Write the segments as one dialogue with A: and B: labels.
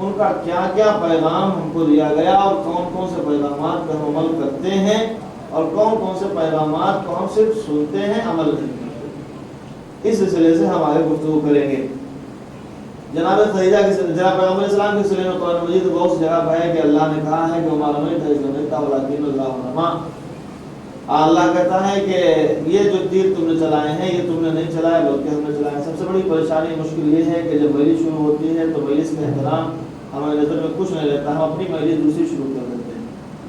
A: ان کا کیا کیا پیغام ہم کو دیا گیا اور کون کون سے پیغامات پر ہم عمل کرتے ہیں اور کون کون سے پیغامات کو ہم صرف سنتے ہیں عمل نہیں کرتے۔ اس سلسلے سے ہم آگے گفتگو کریں گے۔ جناب خدیجہ کی جناب پیغمبر اسلام کے سلسلے میں قرآن مجید بہت سی جگہ ہے کہ اللہ نے کہا ہے کہ ہمارا نہیں تھا اس میں تھا ولکن اللہ رحمٰ۔ اللہ کہتا ہے کہ یہ جو تیر تم نے چلائے ہیں یہ تم نے نہیں چلائے بلکہ ہم نے چلائے۔ سب سے بڑی پریشانی مشکل یہ ہے کہ جب مجلس شروع ہوتی ہے تو مجلس کا احترام ہمارے نظر میں کچھ نہیں رہتا، ہم اپنی مجلس دوسری شروع کر دیتے ہیں۔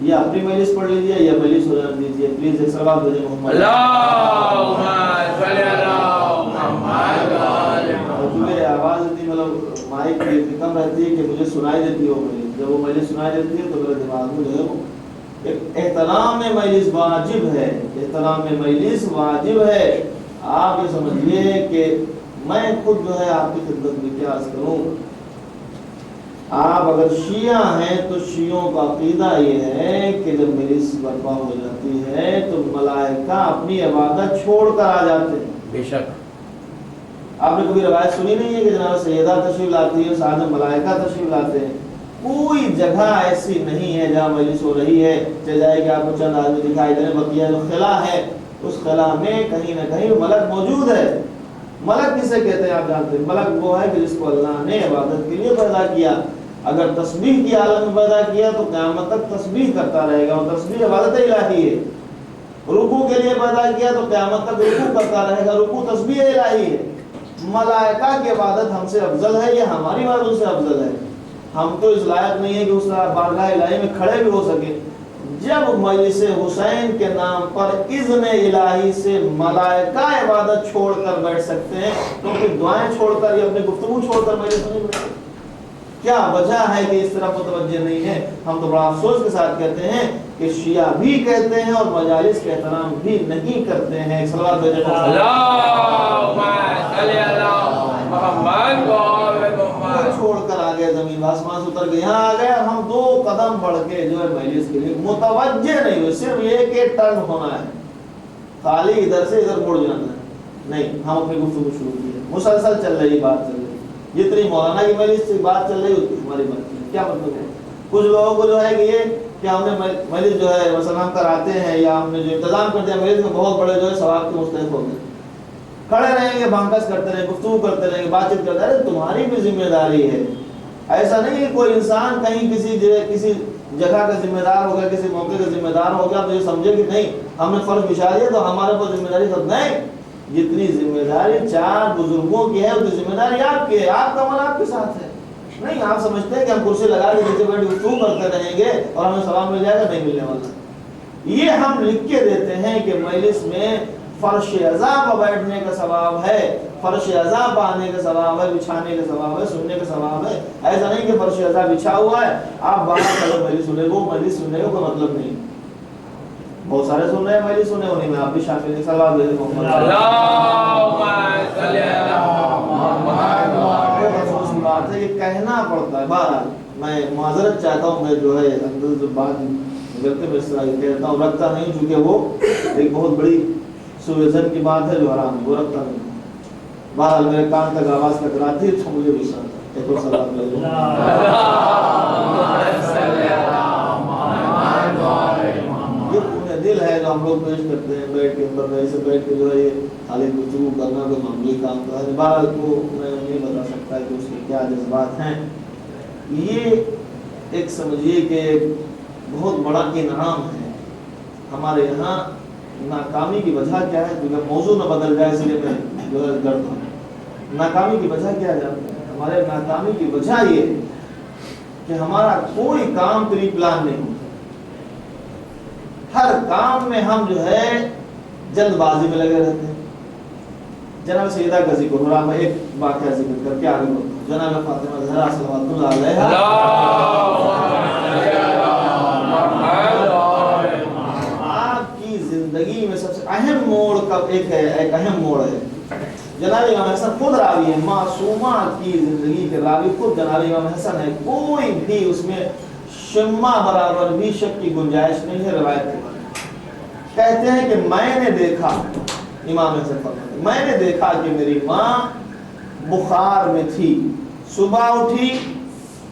A: یا اپنی مجلس پڑھ لیجیے یا مجلس ہو جانے دیجیے۔ پلیز ایک صلوات بھیجیں محمد
B: اللہم صلی علی محمد
A: اور چونکہ آواز اتنی مطلب مائک کی اتنی کم رہتی ہے کہ مجھے سنائی دیتی ہے وہ مجلس، جب وہ مجلس سنائی دیتی ہے تو میرے دماغ میں جو ہے وہ احترام مجلس واجب ہے، احترام مجلس واجب ہے۔ آپ یہ سمجھیے کہ میں خود جو ہے آپ کی خدمت میں کیا عرض کروں، آپ اگر شیعہ ہیں تو شیعوں کا عقیدہ یہ ہے کہ جب مجلس برپا ہو جاتی ہے تو ملائکہ اپنی عبادت چھوڑ کر آ جاتے ہیں۔
B: بے شک
A: آپ نے کبھی روایت سنی نہیں ہے کہ جناب سیدہ تشریف لاتی ہے ساتھ میں ملائکہ تشریف لاتے ہیں؟ کوئی جگہ ایسی نہیں ہے جہاں مجلس ہو رہی ہے، چل جائے کہ آپ کو چند آدمی دکھائی دیں، بقیہ جو خلا ہے اس خلا میں کہیں نہ کہیں ملک موجود ہے۔ ملک کسے کہتے ہیں آپ جانتے ہیں؟ ملک وہ ہے کہ جس کو اللہ نے عبادت کے لیے پیدا کیا۔ اگر تسبیح کی عالم میں پیدا کیا تو قیامت تک تسبیح کرتا رہے گا، اور تسبیح عبادت الہی ہے۔ رکوع کے لیے پیدا کیا تو قیامت تک رکوع کرتا رہے گا، رکوع تسبیح الہی ہے۔ ملائکہ کی عبادت ہم سے افضل ہے یا ہماری عبادت سے افضل ہے؟ ہم تو اس لائق نہیں ہے کہ اس بارگاہ الہی میں کھڑے بھی ہو سکے۔ جب مجلس حسین کے نام پر اذن الہی سے ملائکہ عبادت چھوڑ کر بیٹھ سکتے ہیں تو پھر دعائیں چھوڑ کر یا اپنی گفتگو چھوڑ کر مجلس نہیں بیٹھتے؟ کیا وجہ ہے کہ اس طرح متوجہ نہیں ہے؟ ہم تو بڑا افسوس کے ساتھ کہتے ہیں کہ شیعہ بھی کہتے ہیں اور مجالس کے احترام بھی نہیں کرتے ہیں۔ صلوات بھیجیں
B: اللہم صلی علی محمد
A: چھوڑ کر آ گئے، زمین آسمان سے اتر گئے، یہاں آ گئے، ہم دو قدم بڑھ کے جو ہے مجلس کے لیے متوجہ نہیں ہوئے، صرف یہ کہ ٹرن ہونا ہے، خالی ادھر سے ادھر مڑ جانا ہے نہیں، ہم اپنی گفتگو شروع کی ہے، مسلسل چل رہی بات چل رہی، جتنی مولانا کی مجلس سے بات چل رہی اتنی ہماری بات چل رہی۔ کیا مطلب ہے؟ کچھ لوگوں کو جو ہے کہ یہ کہ ہم نے مجلس جو ہے مثلا ہم کراتے ہیں یا ہم نے جو انتظام کر دیا مجلس میں بہت بڑے جو ہے ثواب کے مستحق ہو گئے، کھڑے رہیں گے، بانکس کرتے رہیں گے، گفتگو کرتے رہیں گے، بات چیت کرتے رہیں گے، تمہاری بھی ذمہ داری ہے۔ ایسا نہیں ہے کوئی انسان کہیں کسی جگہ کا ذمہ دار ہو گیا، کسی موقع کا ذمہ دار ہو گیا تو یہ سمجھے کہ نہیں ہم نے فرض بچھا دیا تو ہمارے پر ذمہ داری سب نہیں۔ جتنی ذمہ داری چار بزرگوں کی ہے اتنی ذمہ داری آپ کی ہے، آپ کا من آپ کے ساتھ ہے۔ نہیں آپ سمجھتے ہیں کہ ہم کرسی لگا کے نیچے بیٹھ گفتگو کرتے رہیں گے اور ہمیں ثواب مل جائے گا، نہیں ملنے والا۔ یہ ہم لکھ کے دیتے ہیں کہ مجلس میں فرش عزا پر بیٹھنے کا ثواب ہے، فرش عزا پر آنے کا ثواب ہے، بچھانے کا ثواب ہے، سننے کا ثواب ہے۔ ایسا نہیں کہ فرش عزا بچھا ہوا ہے آپ باہر چلو مجلس سننے کو، مجلس سننے کا کوئی مطلب نہیں۔ بہت سارے سن رہے ہیں مجلس سننے ہونے میں، آپ بھی شامل ہیں۔ صلوات بھیجیں محمد
B: اللہم صلی علی محمد۔
A: افسوس کی بات ہے یہ کہنا پڑتا ہے۔ بہرحال میں معذرت چاہتا ہوں، میں جو ہے اندر جو بات گلتے میں اس طرح کہتا ہوں، رکھتا نہیں چونکہ وہ ایک بہت بڑی سویزن کی بات ہے جو حرام ہے، وہ رکھتا نہیں۔ بہرحال میرے کان تک آواز ٹکراتی ہے تو مجھے بھی ساتھ ایک اور سلام لے لوں۔ یہ پورے دل ہے جو ہم لوگ پیش کرتے ہیں بیٹھ کے اندر میں سے بیٹھ کے جو ہے یہ خالی گفتگو کرنا کوئی معمولی کام کا ہے۔ بہرحال کو میں نہیں بتا سکتا کہ اس کے کیا جذبات ہیں۔ یہ ایک سمجھیے کہ بہت بڑا انعام ہے ہمارے یہاں۔ ناکامی کی وجہ کیا ہے؟ کیونکہ موضوع نہ بدل جائے اس لیے میں جو ہے ڈرتا ہوں۔ ناکامی کی وجہ کیا جانتے ہیں؟ ہمارے ناکامی کی وجہ یہ ہے کہ ہمارا کوئی کام پری پلان نہیں ہوتا۔ ہر کام میں ہم جو ہے جلد بازی میں لگے رہتے ہیں۔ جناب سیدہ کا ذکر ہو رہا، میں ایک واقعہ ذکر کر کے آگے بڑھتا ہوں۔ جناب فاطمہ زہرا صلوات اللہ علیہا زندگی میں سب سے اہم موڑ کا ایک اہم موڑ ہے۔ جناب امام حسن خود راوی ہے، معصومہ کی زندگی کے راوی خود جناب امام حسن ہے، کوئی بھی اس میں شمع برابر بھی شک کی گنجائش نہیں ہے۔ روایت کے بارے میں کہتے ہیں کہ میں نے دیکھا، امام حسن فرماتے ہیں میں نے دیکھا کہ میری ماں بخار میں تھی، صبح اٹھی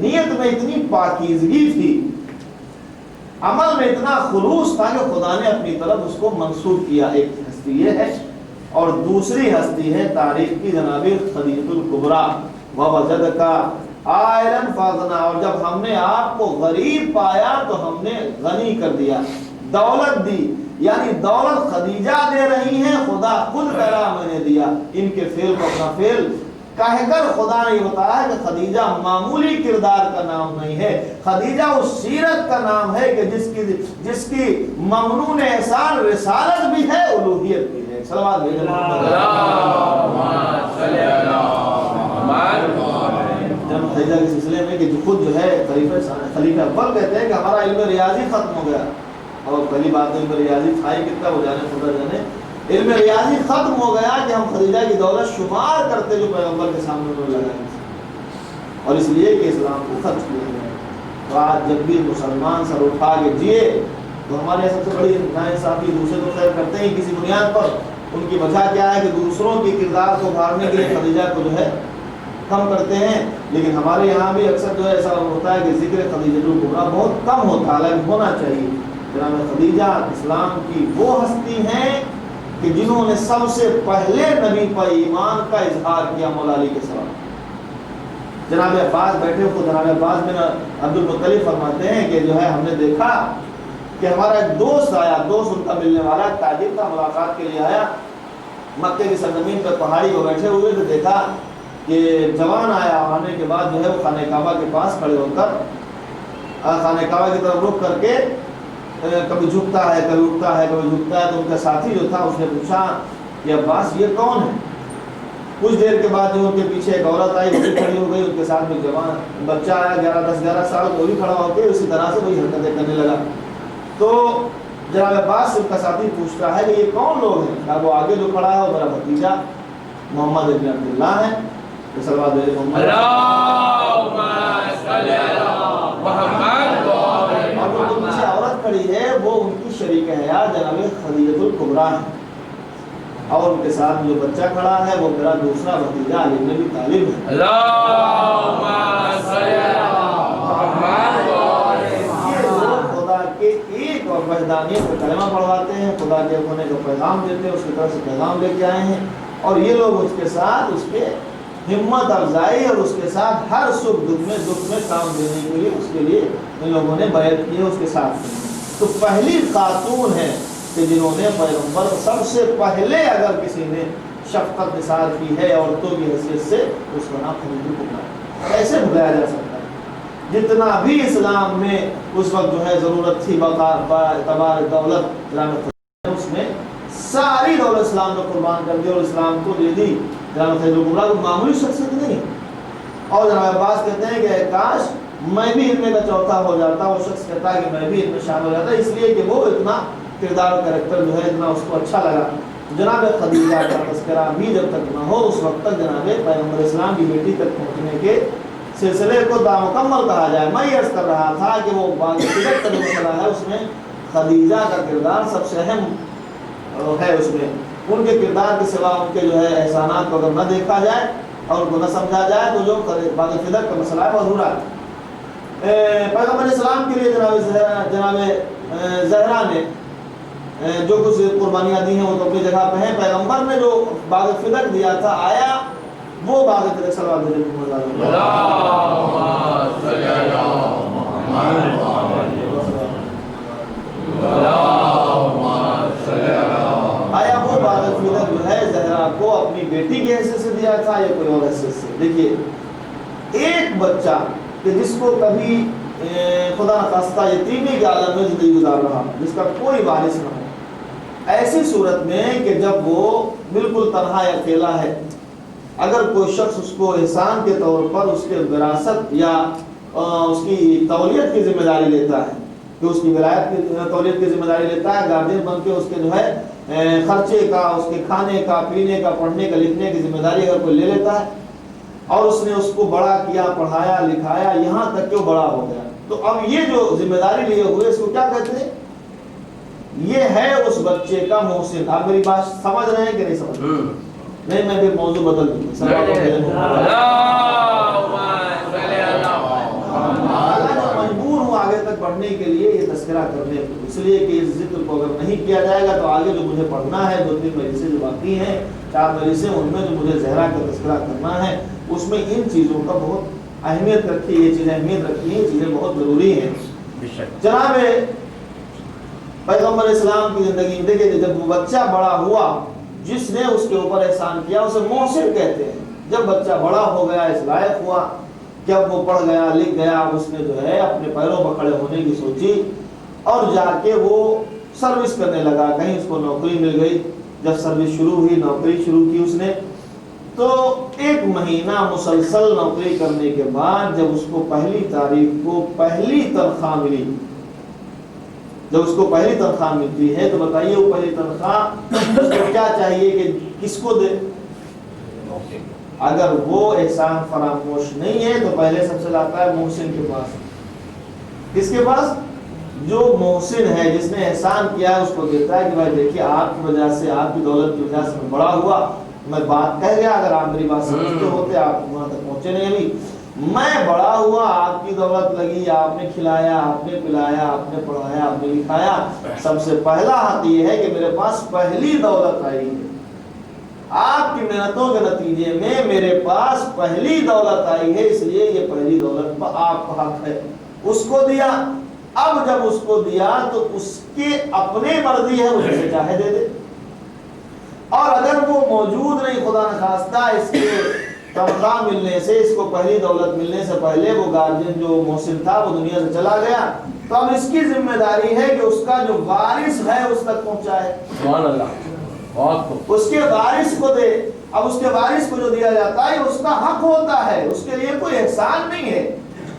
A: نیت میں اتنی پاکیزگی تھی، عمل میں اتنا خلوص تھا کہ خدا نے اپنی طرف اس کو منسوب کیا۔ ایک ہستی یہ ہے، اور دوسری ہستی ہے تاریخ کی جناب خدیجہ الکبریٰ، ووجدک عائلا فاغنی، اور جب ہم نے آپ کو غریب پایا تو ہم نے غنی کر دیا، دولت دی، یعنی دولت خدیجہ دے رہی ہیں، خدا خود کہہ رہا میں نے دیا۔ ان کے فعل کو اپنا فعل کہہ کر خدا نے یہ بتایا کہ خدیجہ معمولی کردار کا نام نہیں ہے، خدیجہ اس سیرت کا نام ہے کہ جس کی ممنون احسان رسالت بھی ہے، الوہیت بھی ہے۔ صلوات بھیجیں محمد جب خدیجہ کے سلسلے میں کہ جو خود جو ہے خلیفہ اول کہتے ہیں کہ ہمارا علم ریاضی ختم ہو گیا، اور پہلی بات علم ریاضی تھا ہی کتنا، وہ جانے خدا جانے، علم ریاضی ختم ہو گیا کہ ہم خدیجہ کی دولت شمار کرتے جو پیغمبر کے سامنے میں لگائیں، اور اس لیے کہ اسلام کو خرچ کیا گیا۔ تو آج جب بھی مسلمان سر اٹھا کے جیے تو ہمارے سب سے بڑی ناانصافی دوسرے تو خیر کرتے ہیں کسی بنیاد پر، ان کی وجہ کیا ہے کہ دوسروں کی کردار کو ابھارنے کے لیے خدیجہ کو جو ہے کم کرتے ہیں، لیکن ہمارے یہاں بھی اکثر جو ہے ایسا ہوتا ہے کہ ذکر خدیجہ الکبریٰ بہت کم ہوتا ہے، حالانکہ ہونا چاہیے۔ جناب خدیجہ اسلام کی وہ ہستی ہیں کہ جنہوں نے سب سے پہلے نبی پر ایمان کا اظہار کیا مولا علی کے سوا۔ جناب عباس بیٹھے خود جناب عباس بن عبد المطلب فرماتے ہیں کہ جو ہے ہم نے دیکھا کہ ہمارا ایک دوست آیا، دوست ان کا ملنے والا تاجر تھا، ملاقات کے لیے آیا، مکے کی سرزمین پر پہاڑی کو بیٹھے ہوئے تو دیکھا کہ جوان آیا، آنے کے بعد جو ہے وہ خانہ کعبہ کے پاس کھڑے ہو کر خانہ کعبہ کی طرف رخ کر کے کبھی جھکتا ہے کبھی اٹھتا ہے کبھی جھکتا ہے۔ تو ان کا ساتھی جو تھا اس نے پوچھا کہ عباس یہ کون ہے؟ کچھ دیر کے بعد جو ان کے پیچھے ایک عورت آئی، وہ بھی کھڑی ہو گئی، ان کے ساتھ میں جوان بچہ آیا 11 سال، وہ بھی کھڑا ہو کے اسی طرح سے وہی حرکتیں کرنے لگا۔ تو جناب عباس سے ان کا ساتھی پوچھتا ہے کہ یہ کون لوگ ہیں؟ کہا وہ آگے جو کھڑا ہے وہ میرا بھتیجا محمد ابن عبداللہ ہے۔ صلوات علی محمد،
B: اللہم صلی علی محمد،
A: اور جو پیچھے عورت کھڑی ہے وہ ان کی شریک حیات جناب خدیجہ الکبریٰ ہے، اور ان کے ساتھ جو بچہ کھڑا ہے وہ میرا دوسرا بھتیجا علی بن ابی طالب ہے۔
B: اللہم صلی علی محمد۔
A: یہ لوگ خدا کے ایک اور وحدانیت کا کلمہ پڑھواتے ہیں، خدا کے ہونے کا پیغام دیتے ہیں، اس کی طرف سے پیغام لے کے آئے ہیں، اور یہ لوگ اس کے ساتھ اس کے ہمت افزائی اور اس کے ساتھ ہر سکھ دکھ میں کام دینے کے لیے اس کے لیے ان لوگوں نے بیعت کی ہے اس کے ساتھ۔ تو پہلی خاتون ہے کہ جنہوں نے پیغمبر سب سے پہلے اگر کسی نے شفقت نثار کی ہے عورتوں کی حیثیت سے، اس کا نام خدیجہ الکبریٰ۔ کیسے بھلایا جا سکتا ہے؟ جتنا بھی اسلام میں اس وقت جو ہے ضرورت تھی اعتبار دولت، اس نے ساری دولت اسلام کو قربان کر دی اور اسلام کو دے دی۔ جناب خدیجہ الکبریٰ کو معمولی شخصیت نہیں ہے، اور جناب عباس کہتے ہیں کہ کاش میں بھی علم کا چوتھا ہو جاتا۔ وہ شخص کہتا ہے کہ میں بھی علم میں شامل ہو جاتا، اس لیے کہ وہ اتنا کردار و کریکٹر جو ہے اتنا اس کو اچھا لگا۔ جناب خدیجہ کا تذکرہ بھی جب تک نہ ہو اس وقت تک جناب پیغمبر اسلام کی بیٹی تک پہنچنے کے سلسلے کو نامکمل کہا جائے۔ میں یہ عرض کر رہا تھا کہ وہ باقیت کا جو مسئلہ ہے اس میں خدیجہ کا کردار سب سے اہم ہے، اس میں ان کے کردار کے سوا ان کے جو ہے احسانات کو اگر نہ دیکھا جائے اور ان کو نہ سمجھا جائے تو جو باغ فدق کا مسئلہ ہے وہ ادھورا ہے۔ پیغمبر اسلام کے لیے جناب زہرا نے جو کچھ قربانیاں دی ہیں وہ تو اپنی جگہ پہ ہیں۔ پیغمبر نے جو باغ فدق دیا تھا آیا وہ باغ فدق صلوات علیہ محمد،
B: اللہم صلی علی محمد، اللہم صلی علی
A: آیا وہ باغ فدق جو ہے زہرا کو اپنی بیٹی کی حیثیت سے دیا تھا یا کوئی اور حیثیت سے؟ دیکھیے ایک بچہ کہ جس کو کبھی خدا نخواستہ یتیمی کے عالم میں زندگی گزار رہا، جس کا کوئی وارث نہ ہو، ایسی صورت میں کہ جب وہ بالکل تنہا اکیلا ہے، اگر کوئی شخص اس کو احسان کے طور پر اس کے وراثت یا اس کی تولیت کی ذمہ داری لیتا ہے، کہ اس کی ولایت کی تولیت کی ذمہ داری لیتا ہے، گارڈین بن کے اس کے جو ہے خرچے کا، اس کے کھانے کا، پینے کا، پڑھنے کا، لکھنے کی ذمہ داری اگر کوئی لے لیتا ہے اور اس نے اس کو بڑا کیا، پڑھایا لکھایا یہاں تک کہ وہ بڑا ہو گیا، تو اب یہ جو ذمہ داری لیے ہوئے اس کو کیا کہتے ہیں؟ یہ ہے اس بچے کا محسن۔ آپ میری بات سمجھ رہے ہیں کہ نہیں سمجھ رہے؟ نہیں میں بھی موضوع بدل دوں گا۔ پڑھنے کے لیے یہ تذکرہ کرنے کو، اس لیے کہ اس ذکر کو اگر نہیں کیا جائے گا تو آگے جو مجھے پڑھنا ہے 2-3 مجلسیں جو باقی ہیں، 4 مجلسیں، ان میں جو مجھے زہرا کا تذکرہ کرنا ہے اس میں ان چیزوں کا بہت اہمیت رکھی، یہ چیزیں اہمیت رکھی ہیں، یہ چیزیں بہت ضروری ہیں۔ جناب پیغمبر اسلام کی زندگی میں دیکھیں، جب وہ بچہ بڑا ہوا، جس نے اس کے اوپر احسان کیا اسے محسن کہتے ہیں۔ جب بچہ بڑا ہو گیا، اس لائق ہوا کہ اب وہ پڑھ گیا، لکھ گیا، اس نے جو ہے اپنے پیروں پر کھڑے ہونے کی سوچی اور جا کے وہ سروس کرنے لگا، کہیں اس کو نوکری مل گئی۔ جب سروس شروع ہوئی، نوکری شروع کی اس نے، تو 1 مہینہ مسلسل نوکری کرنے کے بعد جب اس کو پہلی تاریخ کو پہلی تنخواہ ملی، جب اس کو پہلی تنخواہ ملتی ہے تو بتائیے وہ پہلی تنخواہ اس کو کیا چاہیے کہ کس کو دے؟ اگر وہ احسان فراموش نہیں ہے تو پہلے سب سے لاتا ہے محسن کے پاس۔ کس کے پاس؟ جو محسن ہے، جس نے احسان کیا ہے، اس کو دیتا ہے کہ بھائی دیکھیے آپ کی وجہ سے، آپ کی دولت کی وجہ سے میں بڑا ہوا، میں بات کہہ گیا، اگر آپ میری بات سمجھتے ہوتے آپ وہاں تک پہنچے نہیں، ابھی میں بڑا ہوا، آپ کی دولت لگی، آپ نے کھلایا، آپ نے پلایا، آپ نے پڑھایا، آپ نے لکھایا، سب سے پہلا حق یہ ہے کہ میرے پاس پہلی دولت آئی ہے، آپ کی محنتوں کے نتیجے میں میرے پاس پہلی دولت آئی ہے، اس لیے یہ پہلی دولت پر آپ کا حق ہے۔ اس کو دیا۔ اب جب اس کو دیا تو اس کے اپنے مرضی ہے، وہ جسے چاہے دے دے، اور اگر وہ موجود نہیں، خدا نخواستہ اس کے تنخواہ ملنے سے، اس کو پہلی دولت ملنے سے پہلے وہ گارجین جو محسن تھا وہ دنیا سے چلا گیا، تو اب اس کی ذمہ داری ہے کہ اس کا جو وارث ہے اس تک پہنچائے،
B: سبحان اللہ، بہت خوب،
A: اس کے وارث کو دے۔ اب اس کے وارث کو جو دیا جاتا ہے اس کا حق ہوتا ہے، اس کے لیے کوئی احسان نہیں ہے۔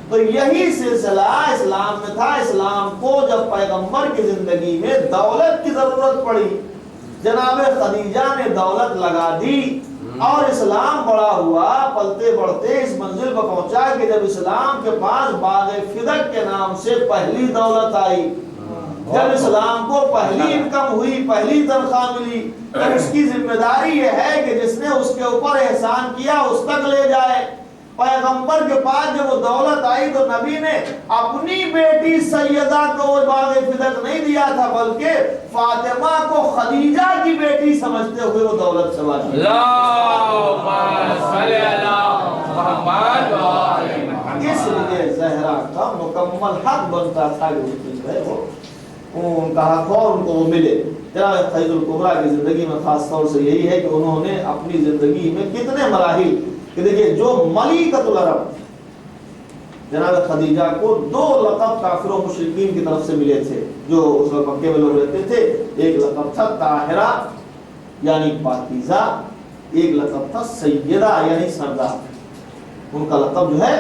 A: تو یہی سلسلہ اسلام میں تھا۔ اسلام کو جب پیغمبر کی زندگی میں دولت کی ضرورت پڑی، جناب خدیجہ نے دولت لگا دی، اور اسلام بڑا ہوا، پلتے بڑھتے اس منزل پر پہنچا کہ جب اسلام کے پاس باغ فدق کے نام سے پہلی دولت آئی، جب اسلام کو پہلی انکم ہوئی، پہلی تنخواہ ملی، تو اس کی ذمہ داری یہ ہے کہ جس نے اس کے اوپر احسان کیا اس تک لے جائے۔ پیغمبر کے پاس جب وہ دولت آئی تو نبی نے اپنی بیٹی سیدہ کو وہ باغ فدق نہیں دیا تھا، بلکہ فاطمہ کو خدیجہ کی بیٹی سمجھتے ہوئے وہ دولت سوا دی۔
B: اللہم صلی اللہ محمد و آل محمد۔
A: اس لیے زہرا کا مکمل حق بنتا تھا کہ وہ چیز ہے وہ ان کا حق ہو اور ان کو وہ ملے۔ جناب فیض الکبریٰ کی زندگی میں خاص طور سے یہی ہے کہ انہوں نے اپنی زندگی میں کتنے مراحل کہ دیکھیں، جو ملکۃ العرب جناب خدیجہ کو 2 لقب کافر و مشرکین کی طرف سے ملے تھے، جو اس وقت مکے میں لوگ رہتے تھے۔ ایک لقب تھا طاہرہ یعنی پاکیزہ، ایک لقب تھا سیدہ یعنی سردار۔ ان کا لقب جو ہے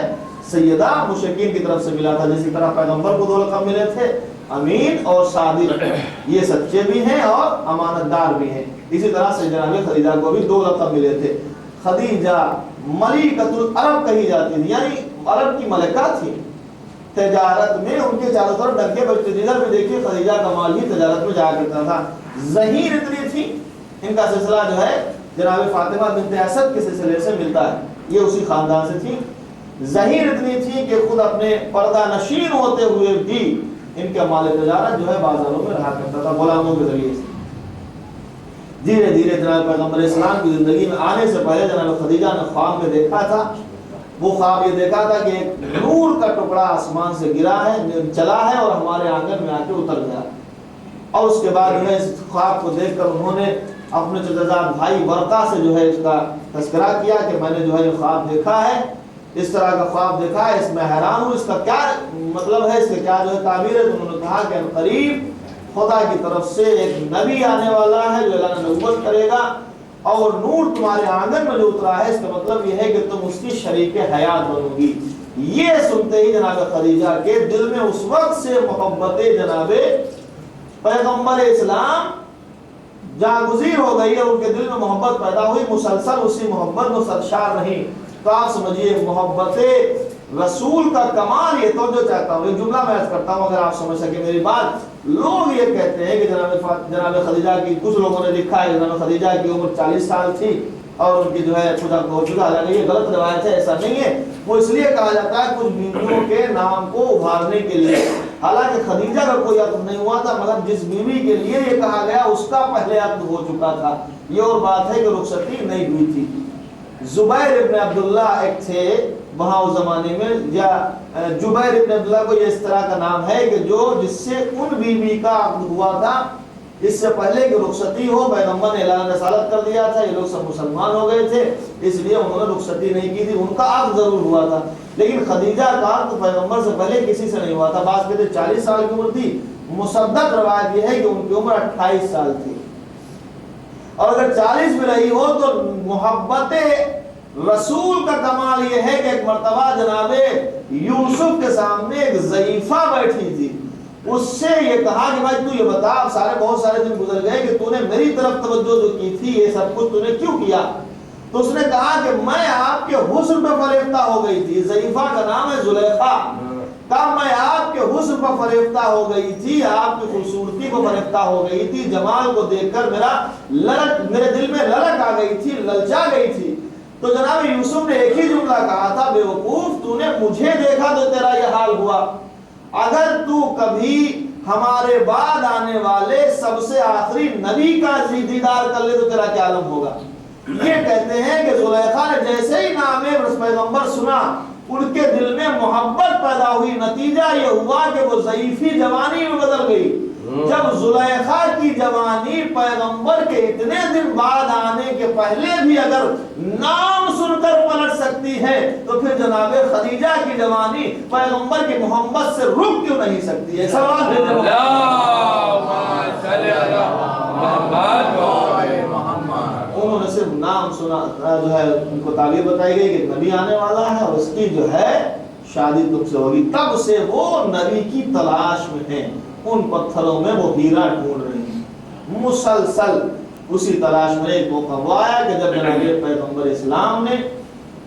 A: سیدہ مشرکین کی طرف سے ملا تھا، جسی طرح پیغمبر کو 2 لقب ملے تھے، امین اور صادق، یہ سچے بھی ہیں اور امانت دار بھی ہیں۔ اسی طرح سے جناب خدیجہ کو بھی 2 لقب ملے تھے۔ خدیجہ ملکۃ العرب کہی جاتی تھی، یعنی عرب کی ملکہ تھی۔ تجارت میں ان کے چاروں طرف ڈنکے بجتے تھے۔ ادھر بھی دیکھیے خدیجہ کا مال ہی تجارت میں جایا کرتا تھا۔ ظہیر اتنی تھی، ان کا سلسلہ جو ہے جناب فاطمہ بنت اسد کے سلسلے سے ملتا ہے، یہ اسی خاندان سے تھی۔ ظہیر اتنی تھی کہ خود اپنے پردہ نشین ہوتے ہوئے بھی ان کا مال تجارت جو ہے بازاروں میں رہا کرتا تھا غلاموں کے ذریعے سے۔ دھیرے دھیرے جناب پیغمبر اسلام کی زندگی میں آنے سے پہلے جناب خدیجہ نے خواب میں دیکھا تھا، وہ خواب یہ دیکھا تھا کہ ایک نور کا ٹکڑا آسمان سے گرا ہے، چلا ہے اور ہمارے آنگن میں آ کے اتر گیا۔ اور اس کے بعد جو ہے اس خواب کو دیکھ کر انہوں نے اپنے چچا بھائی ورقہ سے جو ہے اس کا تذکرہ کیا کہ میں نے جو ہے یہ خواب دیکھا ہے، اس طرح کا خواب دیکھا ہے، اس میں حیران ہوں، اس کا کیا مطلب ہے، اس کے کیا جو ہے تعبیر ہے۔ تو انہوں نے کہا کہ قریب خدا کی طرف سے ایک نبی آنے والا ہے جو اعلان نبوت کرے گا، اور نور تمہارے آنگن میں جو اترا ہے اس کا مطلب یہ ہے کہ تم اس کی شریک حیات بنو گی۔ یہ سنتے ہی جناب خدیجہ کے دل میں اس وقت سے محبت جناب پیغمبر اسلام جاگزیر ہو گئی ہے، ان کے دل میں محبت پیدا ہوئی، مسلسل اسی محبت میں سرشار رہی۔ تو آپ سمجھیے محبت رسول کا کمال، یہ توجہ چاہتا ہوں، ایک جملہ میں عرض کرتا ہوں اگر آپ سمجھ سکے میری بات۔ لوگ یہ کہتے ہیں کہ جناب خدیجہ کی، کچھ لوگوں نے لکھا ہے جناب خدیجہ کی عمر 40 سال تھی، اور ان کی جو ہے خدا کو ہو چکا، حالانکہ یہ غلط روایت ہے، ایسا نہیں ہے۔ وہ اس لیے کہا جاتا ہے کچھ بیویوں کے نام کو ابھارنے کے لیے، حالانکہ خدیجہ کا کوئی عقد نہیں ہوا تھا، مگر جس بیوی کے لیے یہ کہا گیا اس کا پہلے عقد ہو چکا تھا، یہ اور بات ہے کہ رخصتی نہیں ہوئی تھی۔ زبیر ابن عبداللہ ایک تھے وہاں اس زمانے میں، یا جبیر ابن عبداللہ کو یہ اس طرح کا نام ہے کہ جس سے ان بیوی کا عقد ہوا تھا اس سے پہلے کہ رخصتی ہو، پیغمبر نے اعلان رسالت کر دیا تھا، یہ لوگ سب مسلمان ہو گئے تھے، اس لیے انہوں نے رخصتی نہیں کی تھی، ان کا عقد ضرور ہوا تھا، لیکن خدیجہ کا عقد پیغمبر سے پہلے کسی سے نہیں ہوا تھا۔ بعض کہتے 40 سال کی عمر تھی، مصدق روایت یہ ہے کہ ان کی عمر 28 سال تھی، اور اگر 40 بھی رہی ہو تو محبت رسول کا کمال یہ ہے کہ ایک مرتبہ جناب یوسف کے سامنے ایک ضعیفہ بیٹھی تھی، اس سے یہ کہا کہ بھائی تو یہ بتا، بہت سارے دن گزر گئے کہ تو نے میری طرف توجہ جو کی تھی یہ سب کچھ تو نے کیوں کیا؟ تو اس نے کہا کہ میں آپ کے حسن پہ فریفتہ ہو گئی تھی، ضعیفہ کا نام ہے زلیخا، کہا میں آپ کے حسن پہ فریفتہ ہو گئی تھی، آپ کی خوبصورتی پہ فریفتہ ہو گئی تھی، جمال کو دیکھ کر میرے دل میں للک آ گئی تھی، للچا گئی تھی۔ تو جناب یوسف نے ایک ہی جملہ کہا تھا، بے وقوف تو نے مجھے دیکھا تو تیرا یہ حال ہوا، اگر تو کبھی ہمارے بعد آنے والے سب سے آخری نبی کا دیدار کر لے تو تیرا کیا عالم ہوگا۔ یہ کہتے ہیں کہ زلیخا نے جیسے ہی نام پیغمبر سنا ان کے دل میں محبت پیدا ہوئی، نتیجہ یہ ہوا کہ وہ ضعیفی جوانی میں بدل گئی۔ جب زلیخا کی جوانی پیغمبر کے اتنے دن بعد آنے کے پہلے بھی اگر نام سن کر پلٹ سکتی ہے تو پھر جناب خدیجہ کی جوانی پیغمبر کی محمد سے رک کیوں نہیں سکتی ہے؟ سوال ہے انہوں نے صرف نام سنا، جو ہے ان کو تعبیر بتائی گئی کہ نبی آنے والا ہے اور اس کی جو ہے شادی تم سے ہوگی، تب سے وہ نبی کی تلاش میں ہیں، ان پتھروں میں وہ ہیرا ڈھونڈ رہی ہیں، مسلسل اسی تلاش میں۔ ایک موقع وہ آیا کہ جب جناب پیغمبر اسلام نے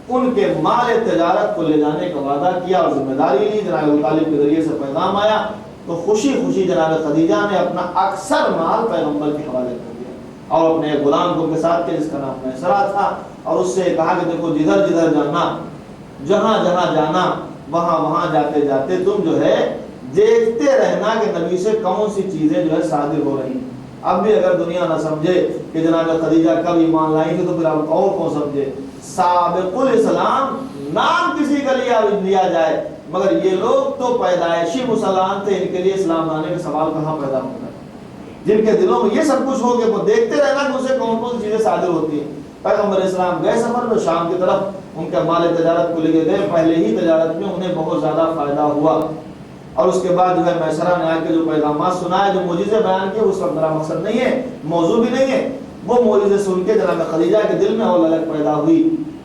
A: ان کے مال تجارت کو لے جانے کا وعدہ کیا اور ذمہ داری لی، جناب ابو طالب کے ذریعے سے پیغام آیا تو خوشی خوشی جناب خدیجہ نے اپنا اکثر مال پیغمبر کے حوالے کر دیا اور اپنے غلام کو کے ساتھ جس کا نام میسرہ تھا، اور اس سے کہا کہ دیکھو جدھر جدھر جانا، جہاں جہاں جانا، وہاں وہاں جاتے جاتے تم جو ہے دیکھتے رہنا کہ نبی سے کون سی چیزیں جو ہے صادر ہو رہی ہیں۔ اب بھی اگر دنیا نہ سمجھے کہ جناب خدیجہ کب ایمان لائی تھی تو پھر اب اور کون سمجھے؟ سابق الاسلام نام کسی کا لیا جائے، مگر یہ لوگ تو پیدائشی مسلمان تھے، ان کے لیے اسلام لانے کا سوال کہاں پیدا ہوتا ہے؟ جن کے دلوں میں یہ سب کچھ ہو گیا وہ دیکھتے رہنا کہ اسے کون کون سی چیزیں صادر ہوتی ہیں۔ پیغمبر اسلام گئے سفر میں شام کی طرف، ان کے مال تجارت کو لے کے گئے، پہلے ہی تجارت میں انہیں بہت زیادہ فائدہ ہوا، اور اس کے بعد جو ہے میسرہ نے آ کے جو پیغامات سنائے، جو معجزے بیان کیے، اس کا میرا مقصد نہیں ہے، موضوع بھی نہیں ہے، وہ معجزے سن کے جناب خدیجہ کے دل میں اور للک پیدا ہوئی،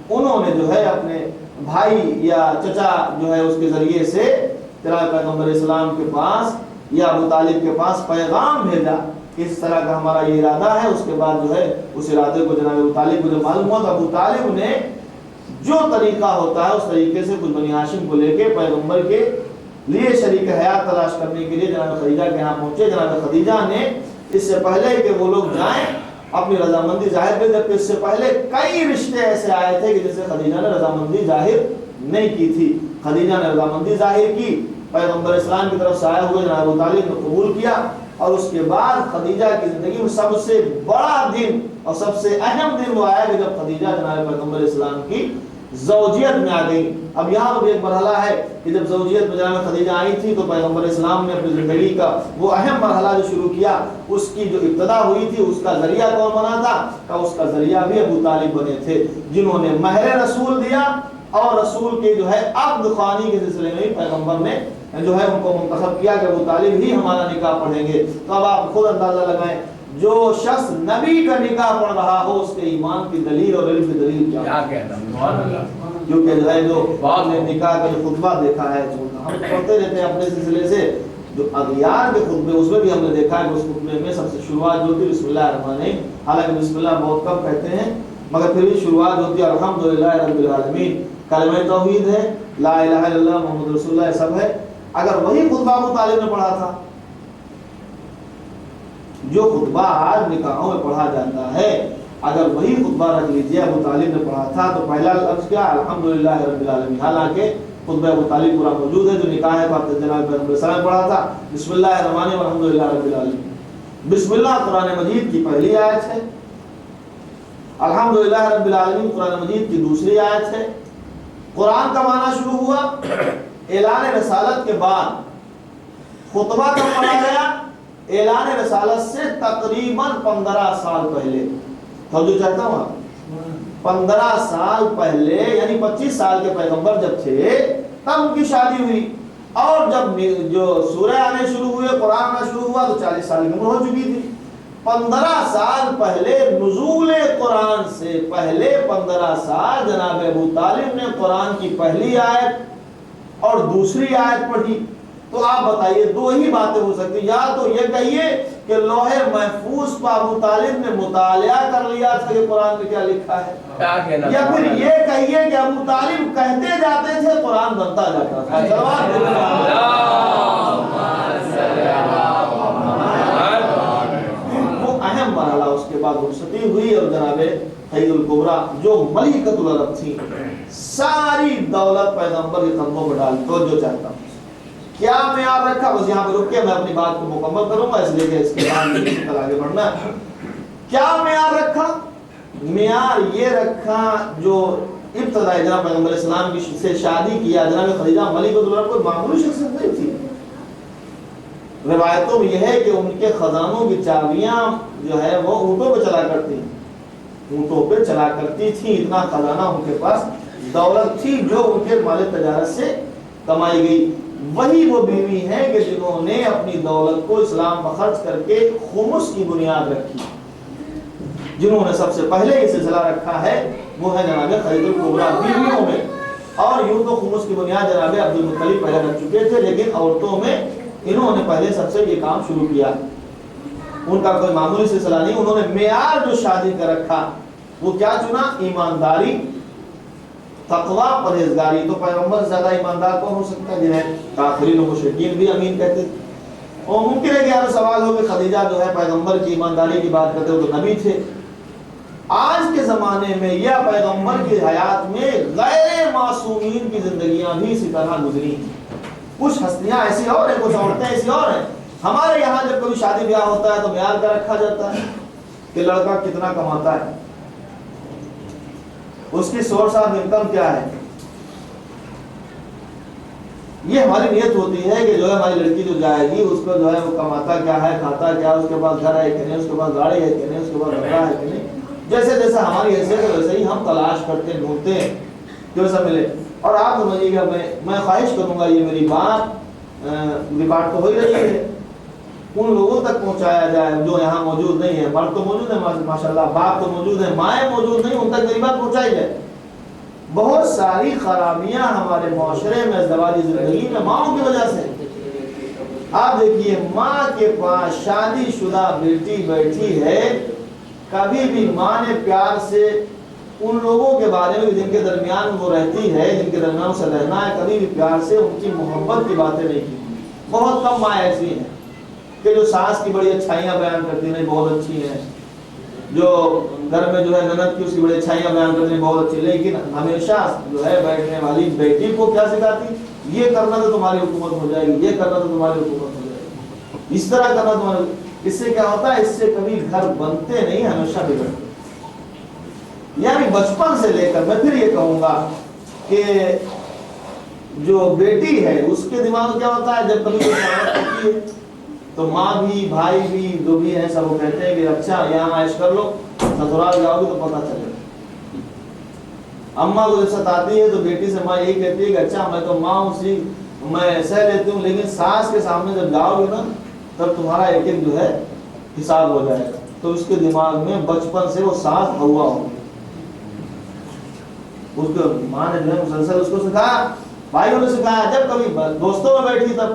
A: انہوں نے جو ہے اپنے بھائی یا چچا جو ہے اس کے ذریعے سے جناب پیغمبر اسلام کے پاس یا ابو طالب کے پاس پیغام بھیجا کہ اس طرح کا ہمارا یہ ارادہ ہے۔ اس کے بعد جو ہے اس ارادے کو جناب ابو طالب کو جو معلوم ہوا تو ابو طالب نے جو طریقہ ہوتا ہے اس طریقے سے کچھ بنی ہاشم کو لے کے پیغمبر کے لیے شریک حیات تلاش کرنے کے لیے جناب خدیجہ کے یہاں پہنچے۔ جناب خدیجہ نے اس سے پہلے کہ وہ لوگ جائیں اپنی رضامندی ظاہر کر، جبکہ اس سے پہلے کئی رشتے ایسے آئے تھے کہ جس سے خدیجہ نے رضامندی ظاہر نہیں کی تھی۔ خدیجہ نے رضامندی ظاہر کی، پیغمبر اسلام کی طرف سے آئے ہوئے جناب ابو طالب نے قبول کیا، اور اس کے بعد خدیجہ کی زندگی میں سب سے بڑا دن اور سب سے اہم دن وہ آیا کہ جب خدیجہ جناب پیغمبر اسلام کی زوجیت میں آ گئی۔ اب یہاں پر ایک مرحلہ ہے کہ جب زوجیت میں جناب خدیجہ آئی تھی تو پیغمبر اسلام نے اپنی زندگی کا وہ اہم مرحلہ جو شروع کیا، اس کی جو ابتدا ہوئی تھی اس کا ذریعہ کون بنا تھا؟ کہ اس کا ذریعہ بھی ابو طالب بنے تھے، جنہوں نے مہر رسول دیا، اور رسول کے جو ہے عقد خوانی کے سلسلے میں پیغمبر نے جو ہے ان کو منتخب کیا کہ ابو طالب ہی ہمارا نکاح پڑھیں گے۔ تو اب آپ خود اندازہ لگائیں جو شخص نبی کا نکاح پڑھ رہا ہو اس کے ایمان کی دلیل اور علم کی دلیل کیا ہے؟ کیونکہ جو ہے جو بعد نے نکاح کا جو خطبہ دیکھا ہے، ہم پڑھتے رہتے ہیں اپنے سلسلے سے جو اغیار کے خطبے، اس میں بھی ہم نے دیکھا ہے کہ اس خطبے میں سب سے شروعات جو تھی بسم اللہ الرحمن الرحیم، حالانکہ بسم اللہ بہت کم کہتے ہیں مگر پھر بھی شروعات ہوتی ہے الحمدللہ رب العالمین، کلمہ توحید ہے، لا الہ الا اللہ محمد رسول اللہ سب ہے۔ اگر وہی خطبہ ابو طالب نے پڑھا تھا جو خطبہ آج نکاحوں میں پڑھا جاتا ہے، اگر وہی خطبہ رکھ لیجیے ابو طالب نے پڑھا تھا تو پہلا لفظ کیا الحمدللہ رب العالمین، حالانکہ خطبہ ابو طالب پورا موجود ہے جو نکاح ہے جناب پیغمبر صلی اللہ علیہ وسلم پڑھا تھا بسم اللہ الرحمن الرحیم الحمدللہ رب العالمین۔ بسم اللہ قرآن مجید کی پہلی آیت ہے، الحمدللہ رب العالمین قرآن مجید کی دوسری آیت ہے۔ قرآن کا معنی شروع ہوا اعلان رسالت کے بعد، خطبہ کب پڑھا گیا؟ اعلان رسالت سے تقریباً 15 سال پہلے، توجہ چاہتا ہوں آپ، 15 سال پہلے یعنی 25 سال کے پیغمبر جب تھے تب ان کی شادی ہوئی، اور جب جو سورہ آنے شروع ہوئے قرآن آنا شروع ہوا تو 40 سال کی عمر ہو چکی تھی۔ 15 سال پہلے نزول قرآن سے پہلے 15 سال جناب ابو طالب نے قرآن کی پہلی آیت اور دوسری آیت پڑھی۔ تو آپ بتائیے دو ہی باتیں ہو سکتی، یا تو یہ کہیے کہ لوح محفوظ پر ابو طالب نے مطالعہ کر لیا تھا کہ قرآن میں کیا لکھا ہے، یا پھر یہ کہیے کہ ابو طالب کہتے جاتے تھے قرآن بنتا جاتا تھا۔ جواب وہ اہم مرحلہ اس کے بعد رخصتی ہوئی، اور جناب خدیجہ الکبریٰ جو ملکۃ العرب تھی ساری دولت پیغمبر کے قدموں پر ڈال دو۔ جو چاہتا ہوں کیا معیار رکھا، بس یہاں پہ رک کے میں اپنی بات کو مکمل کروں گا، اس لیے کہ اس کے بعد آگے بڑھنا ہے۔ کیا معیار رکھا؟ معیار یہ رکھا جو ابتدائی جناب پیغمبر اسلام کی سے شادی کیا جناب خدیجہ ملکۃ العرب کوئی معمولی شخصیت نہیں تھی۔ روایتوں میں یہ ہے کہ ان کے خزانوں کی چابیاں جو ہے وہ اونٹوں پہ چلا کرتی، اونٹوں پہ چلا کرتی تھی، اتنا خزانہ ان کے پاس دولت تھی جو ان کے مال تجارت سے کمائی گئی۔ وہی وہ بیوی ہیں کہ جنہوں نے اپنی دولت کو اسلام پر خرچ کر کے خمس کی بنیاد رکھی، جنہوں نے سب سے پہلے یہ سلسلہ رکھا ہے وہ ہے جناب خدیجہ الکبریٰ بیویوں میں۔ اور یوں تو خمس کی بنیاد جناب عبد المطلب پہلے رکھ چکے تھے، لیکن عورتوں میں انہوں نے پہلے سب سے یہ کام شروع کیا۔ ان کا کوئی معمولی سلسلہ نہیں، انہوں نے معیار جو شادی کا رکھا وہ کیا چنا؟ ایمانداری، تقوی، پرہیزگاری۔ تو پیغمبر سے زیادہ ایماندار کون ہو سکتا ہے، جنہیں کافرین و مشرکین بھی امین کہتے تھے۔ اور ممکن ہے کہ یار سوال ہو کہ خدیجہ جو ہے پیغمبر کی ایمانداری کی بات کرتے ہو تو نبی تھے۔ آج کے زمانے میں یا پیغمبر کی حیات میں غیر معصومین کی زندگیاں بھی اسی طرح گزری ہیں۔ کچھ ہستیاں ایسی اور ہیں، کچھ عورتیں ایسی اور ہیں۔ ہمارے یہاں جب کوئی شادی بیاہ ہوتا ہے تو معیار کا رکھا جاتا ہے کہ لڑکا کتنا کماتا ہے، اس کی سورس آف انکم کیا ہے۔ یہ ہماری نیت ہوتی ہے کہ جو ہے ہماری لڑکی جو جائے گی اس کو جو ہے وہ کماتا کیا ہے، کھاتا کیا، اس کے پاس گھر ہے کہ نہیں، اس کے پاس گاڑی ہے کہ نہیں، اس کے پاس بنگلہ ہے کہ نہیں۔ جیسے جیسے ہماری حیثیت ہے ویسے ہی ہم تلاش کرتے ڈھونڈتے ہیں کہ ویسا ملے۔ اور آپ سمجھیے گا میں خواہش کروں گا یہ میری بات ریکارڈ تو ہو ہی رہی ہے، ان لوگوں تک پہنچایا جائے جو یہاں موجود نہیں ہے۔ مرد تو موجود ہے ماشاءاللہ، باپ تو موجود ہے، مائیں موجود نہیں، ان تک میری بات پہنچائی جائے۔ بہت ساری خرابیاں ہمارے معاشرے میں ازدواجی زندگی میں ماؤں کی وجہ سے۔ آپ دیکھیے ماں کے پاس شادی شدہ بیٹی بیٹھی ہے، کبھی بھی ماں نے پیار سے ان لوگوں کے بارے میں جن کے درمیان وہ رہتی ہے، جن کے درمیان سے رہنا ہے، کبھی بھی پیار سے ان کی محبت کی باتیں نہیں کی۔ بہت کم ماں ایسی ہیں کہ جو ساس کی بڑی اچھائیاں بیان کرتی ہیں، بہت اچھی ہیں، جو گھر میں جو ہے نند کی اس کی بڑی اچھائیاں بیان کرتی ہیں، بہت اچھی، لیکن ہمیشہ جو ہے بیٹھنے والی بیٹی کو کیا سکھاتی؟ یہ کرنا تو تمہاری حکومت ہو جائے گی، یہ کرنا تو تمہاری حکومت ہو جائے گی، اس طرح کرنا تمہاری۔ اس سے کیا ہوتا ہے؟ اس سے کبھی گھر بنتے نہیں، ہمیشہ بگڑتے۔ یعنی بچپن سے لے کر میں پھر یہ کہوں گا کہ جو بیٹی ہے اس کے دماغ میں کیا ہوتا ہے، جب کبھی کوئی شامت ہوتی ہے تو ماں بھی بھائی بھی جو بھی ہیں سب وہ کہتے ہیں کہ اچھا یہاں عائش کر لو، سسرال جاؤ گے تو پتہ چلے گا۔ اماں کو جب ستاتی ہے تو بیٹی سے ماں یہی کہتی ہے کہ اچھا میں تو ماں ہوں، میں سہ لیتی ہوں، لیکن ساس کے سامنے جب جاؤ گے نا تب تمہارا ایک ایک جو ہے حساب ہو جائے گا۔ تو اس کے دماغ میں بچپن سے وہ ساس ہوا ہوگی، اس کو ماں نے جو ہے مسلسل اس کو سکھایا، بھائیوں نے سکھایا۔ جب کبھی دوستوں میں بیٹھی تب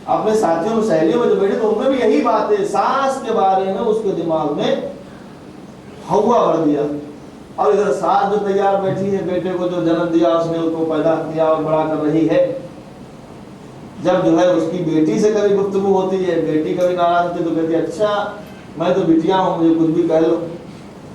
A: اپنے ساتھیوں میں سہیلیوں میں جو بیٹھی تو ان میں بھی یہی بات ہے، ساس کے بارے میں اس کے دماغ میں ہوا بھر دیا۔ اور ادھر ساس جو تیار بیٹھی ہے، بیٹے کو جو جنم دیا اس نے، اس کو پیدا کیا اور بڑا کر رہی ہے، جب جو ہے اس کی بیٹی سے کبھی گفتگو ہوتی ہے، بیٹی کبھی ناراض ہوتی ہے تو کہتی ہے اچھا میں تو بٹیا ہوں، مجھے کچھ بھی کہہ لو۔